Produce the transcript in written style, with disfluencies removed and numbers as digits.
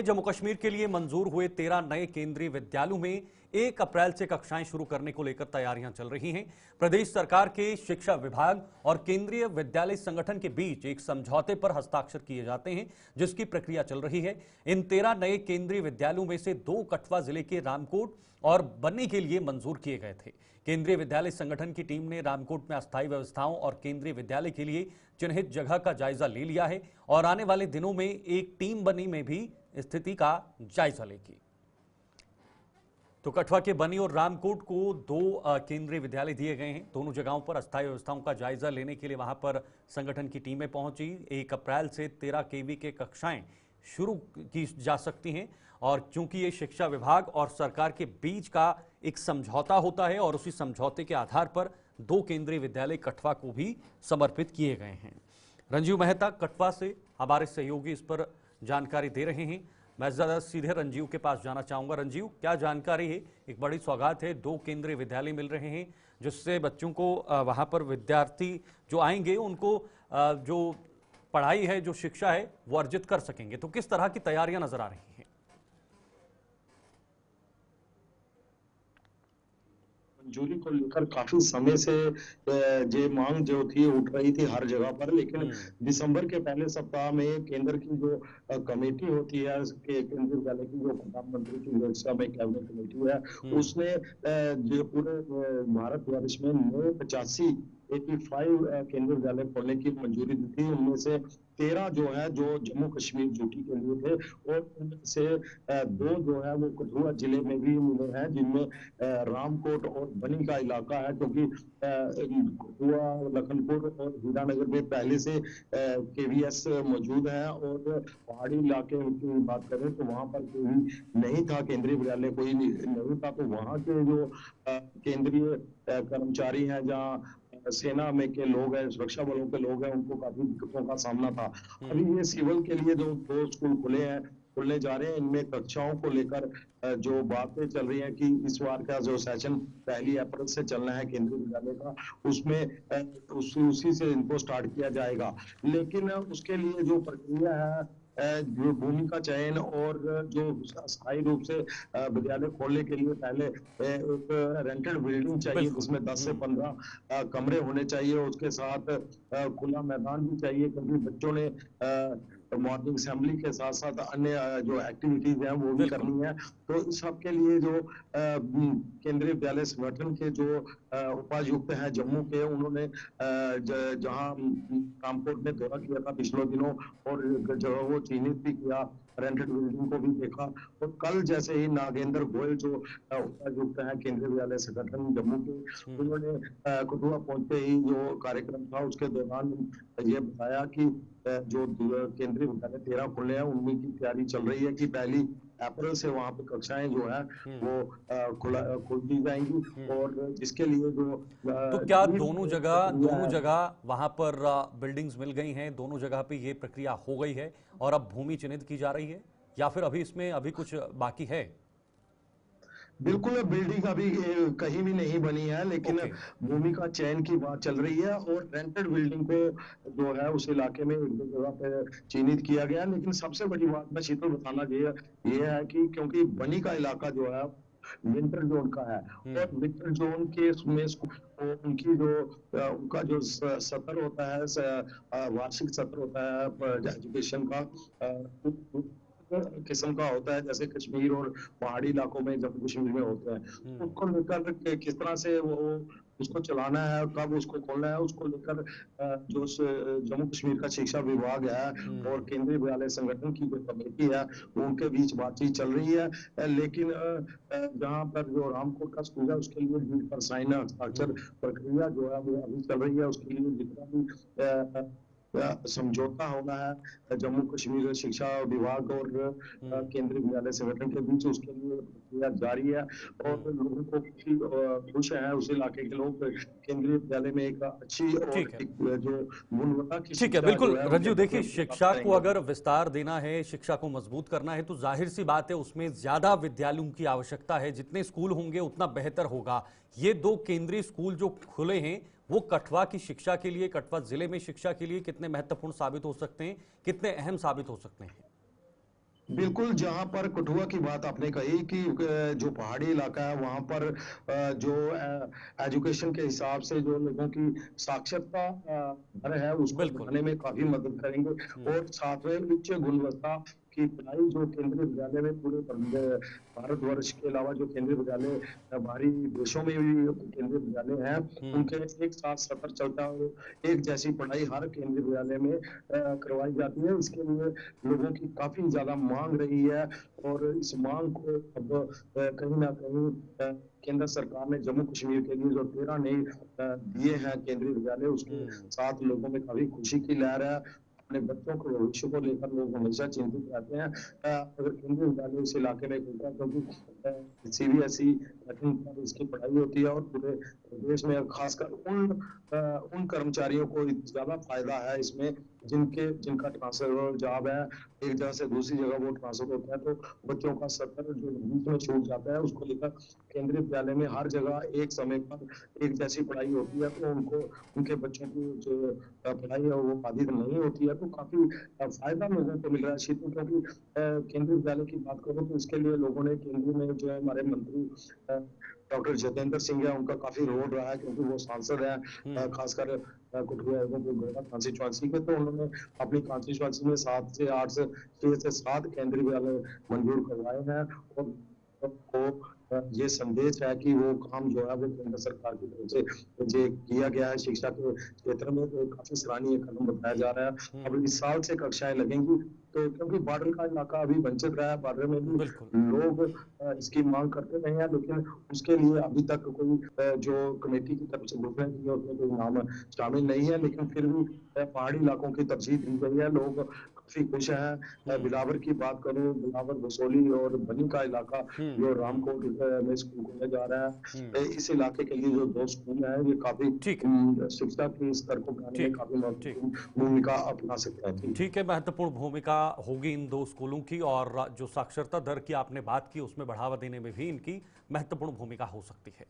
जम्मू कश्मीर के लिए मंजूर हुए 13 नए केंद्रीय विद्यालयों में 1 अप्रैल से कक्षाएं शुरू करने को लेकर तैयारियां चल रही हैं। प्रदेश सरकार के शिक्षा विभाग और केंद्रीय विद्यालय संगठन के बीच एक समझौते पर हस्ताक्षर किए जाते हैं, जिसकी प्रक्रिया चल रही है। इन 13 नए केंद्रीय विद्यालयों में से 2 कठुआ जिले के रामकोट और बन्नी के लिए मंजूर किए गए थे। केंद्रीय विद्यालय संगठन की टीम ने रामकोट में अस्थायी व्यवस्थाओं और केंद्रीय विद्यालय के लिए चिन्हित जगह का जायजा ले लिया है और आने वाले दिनों में एक टीम बन्नी में भी स्थिति का जायजा लेगी। तो कठुआ के बन्नी और रामकोट को 2 केंद्रीय विद्यालय दिए गए हैं। दोनों जगहों पर अस्थायी व्यवस्थाओं का जायजा लेने के लिए वहां पर संगठन की टीमें पहुंची। 1 अप्रैल से 13 केवी के कक्षाएं शुरू की जा सकती हैं और चूंकि ये शिक्षा विभाग और सरकार के बीच का एक समझौता होता है और उसी समझौते के आधार पर 2 केंद्रीय विद्यालय कठुआ को भी समर्पित किए गए हैं। रंजीव मेहता कठुआ से हमारे सहयोगी इस पर जानकारी दे रहे हैं। मैं ज़्यादा सीधे रंजीव के पास जाना चाहूँगा। रंजीव, क्या जानकारी है? एक बड़ी सौगात है, 2 केंद्रीय विद्यालय मिल रहे हैं जिससे बच्चों को वहाँ पर विद्यार्थी जो आएंगे उनको जो पढ़ाई है, जो शिक्षा है, वो अर्जित कर सकेंगे। तो किस तरह की तैयारियां नजर आ रही हैं? मंजूरी को लेकर काफी समय से ये मांग जो थी उठ रही थी हर जगह पर, लेकिन दिसंबर के पहले सप्ताह में केंद्र की जो कमेटी होती है केंद्रीय विद्यालय की, जो प्रधानमंत्री की अध्यक्षता में कैबिनेट कमेटी है, उसने जो पूरे भारतवर्ष में 85 केंद्रीय विद्यालय खोलने की मंजूरी दी थी। उनमें से 13 जो है जो जम्मू कश्मीर ड्यूटी के लिए थे और उनमें से 2 जो है वो कठुआ जिले में भी मिले हैं, जिनमें रामकोट और बनी का इलाका है, क्योंकि कठुआ, लखनपुर और हीरानगर में पहले से केवीएस मौजूद है और पहाड़ी इलाके की बात करें तो वहां पर कोई नहीं था, केंद्रीय विद्यालय कोई नहीं था। तो वहां के जो केंद्रीय कर्मचारी हैं, जहाँ सेना में के लोग हैं, सुरक्षा बलों के लोग हैं, उनको काफी दिक्कतों का सामना था। अभी ये सिविल के लिए जो 2 स्कूल खुलने जा रहे हैं, इनमें कक्षाओं को लेकर जो बातें चल रही हैं कि इस बार का जो सेशन 1 अप्रैल से चलना है केंद्रीय विद्यालय का, उसमें उसी से इनको स्टार्ट किया जाएगा। लेकिन उसके लिए जो प्रक्रिया है, जो भूमि का चयन और जो स्थायी रूप से विद्यालय खोलने के लिए पहले एक रेंटेड बिल्डिंग चाहिए जिसमें 10 से 15 कमरे होने चाहिए, उसके साथ खुला मैदान भी चाहिए, क्योंकि बच्चों ने मॉर्निंग असेंबली के साथ साथ अन्य जो एक्टिविटीज हैं वो भी करनी है। तो इस सब के लिए जो केंद्रीय विद्यालय संगठन के जो उपायुक्त हैं जम्मू के, उन्होंने जहां रामकोट में दौरा किया था पिछले दिनों और जगह वो चिन्हित भी किया, रेंटेड बिल्डिंग को भी देखा, और कल जैसे ही नागेंद्र गोयल जो उपायुक्त हैं केंद्रीय विद्यालय संगठन जम्मू के, उन्होंने कठुआ पहुंचते ही जो कार्यक्रम था उसके दौरान ये बताया कि जो केंद्रीय विद्यालय 13 खुले हैं उनमें की तैयारी चल रही है कि 1 अप्रैल से वहां पर कक्षाएं जो है वो खोल दी जाएंगी, और जिसके लिए जो तो क्या दोनों जगह वहां पर बिल्डिंग्स मिल गई हैं, दोनों जगह पे ये प्रक्रिया हो गई है और अब भूमि चिन्हित की जा रही है, या फिर अभी इसमें कुछ बाकी है? बिल्कुल, बिल्डिंग अभी कहीं भी नहीं बनी है, लेकिन भूमि का चयन की बात चल रही है और रेंटेड बिल्डिंग को जो है उस इलाके में 1-2 जगह पे चिन्हित किया गया। लेकिन सबसे बड़ी बात मैं शीतल बताना ये है कि क्योंकि बनी का इलाका जो है विंटर जोन का है और विंटर जोन के में उनकी जो उनका जो सत्र होता है, वार्षिक सत्र होता है एजुकेशन का, किस्म का होता है, जैसे कश्मीर और पहाड़ी इलाकों में, जम्मू कश्मीर में होते हैं, उसको लेकर किस तरह से वो उसको चलाना है, कब उसको खोलना है, उसको लेकर जो जम्मू कश्मीर का शिक्षा विभाग है और केंद्रीय विद्यालय संगठन की जो कमेटी है उनके बीच बातचीत चल रही है। लेकिन जहां पर जो रामकोट का स्कूल है उसके लिए डीड पर साइन हस्ताक्षर प्रक्रिया जो है वो अभी चल रही है। उसके लिए जितना भी समझौता होना है जम्मू कश्मीर शिक्षा विभाग और केंद्रीय विद्यालय संगठन के बीच, उसके लिए प्रक्रिया जारी है और लोगों को खुश है उस इलाके के लोग केंद्रीय विद्यालय में एक अच्छी और जो गुणवत्ता की ठीक है। बिल्कुल रंजीव, देखिए शिक्षा को अगर विस्तार देना है, शिक्षा को मजबूत करना है, तो जाहिर सी बात है उसमें ज्यादा विद्यालयों की आवश्यकता है। जितने स्कूल होंगे उतना बेहतर होगा। ये 2 केंद्रीय स्कूल जो खुले हैं वो कठुआ की शिक्षा के लिए, कठुआ जिले में शिक्षा के लिए कितने महत्वपूर्ण साबित हो सकते हैं, कितने अहम साबित हो सकते हैं? बिल्कुल, जहाँ पर कठुआ की बात आपने कही कि जो पहाड़ी इलाका है वहाँ पर जो एजुकेशन के हिसाब से जो लोगों की साक्षरता दर है उसको बिल्कुल। बढ़ाने में काफ़ी मदद करेंगे हुँ, और साथ में उच्च गुणवत्ता की पढ़ाई जो केंद्रीय विद्यालय में पूरे भारतवर्ष के अलावा जो केंद्रीय विद्यालय बाहरी देशों में भी केंद्रीय विद्यालय हैं, हुँ, उनके एक साथ सफ़र चलता है और एक जैसी पढ़ाई हर केंद्रीय विद्यालय में करवाई जाती है। इसके लिए लोगों की काफ़ी ज़्यादा माँग रही है और इस माँग को अब कहीं न कहीं केंद्र सरकार ने जम्मू कश्मीर के लिए जो 13 नए दिए हैं केंद्रीय विद्यालय, उसके हुँ, साथ लोगों में काफ़ी खुशी की लहर है। अपने बच्चों के भविष्य को लेकर लोग हमेशा चिंतित रहते हैं। अगर केंद्रीय विद्यालय इस इलाके में खुलता है क्योंकि सीबीएसई पैटर्न पर इसकी पढ़ाई होती है और पूरे देश में खासकर उन कर्मचारियों को ज़्यादा फ़ायदा है इसमें जिनका ट्रांसफर जॉब है, एक जगह से दूसरी जगह वो ट्रांसफर होता है, तो बच्चों का सफ़र जो बीच में छूट जाता है, उसको लेकर केंद्रीय विद्यालय में हर जगह एक समय पर एक जैसी पढ़ाई होती है, तो उनको उनके बच्चों की जो पढ़ाई है, वो बाधित नहीं होती है, तो काफ़ी फ़ायदा लोगों को मिल रहा है इसी में क्योंकि केंद्रीय विद्यालय की बात करूँ तो इसके लिए लोगों ने केंद्र में जो है हमारे मंत्री अ, डॉक्टर जितेंद्र सिंह है, उनका काफ़ी रोल रहा है क्योंकि वो सांसद हैं हुँ, खासकर कठुआ एवं गढ़वा कॉन्स्टिट्यूएंसी के, तो उन्होंने अपनी कॉन्स्टिट्यूएंसी में 7 से 8 से 6 से 7 केंद्रीय विद्यालय मंजूर करवाए हैं और को ये संदेश है कि वो काम जो है वो केंद्र सरकार की तरफ से जो किया गया है शिक्षा के क्षेत्र में, तो काफ़ी सराहनीय कदम बताया जा रहा है। अब हुँ, इस साल से कक्षाएँ लगेंगी, तो क्योंकि बॉर्डर का इलाका अभी वंचित रहा है, बॉर्डर में भी बिल्कुल। लोग इसकी माँग करते रहे हैं, लेकिन उसके लिए अभी तक कोई जो कमेटी की तरफ से घोषणा की है, उसमें कोई नाम शामिल नहीं है, लेकिन फिर भी पहाड़ी इलाकों की तरजीह दी गई है, लोग काफ़ी खुश हैं। हुँ, बिलावर की बात करूँ, बिलावर, भसोली और बनी का इलाका हुँ, जो हुँ, रामकोट में स्कूल खोला जा रहा है, हुँ। इस इलाके के लिए जो 2 स्कूल हैं, ये काफ़ी ठीक है, शिक्षा के स्तर को बढ़ाने में ठीक है, काफ़ी ठीक। महत्वपूर्ण भूमिका अपना सकता है। जी। ठीक है, महत्वपूर्ण भूमिका होगी इन 2 स्कूलों की और जो साक्षरता दर की आपने बात की, उसमें बढ़ावा देने में भी इनकी महत्वपूर्ण भूमिका हो सकती है।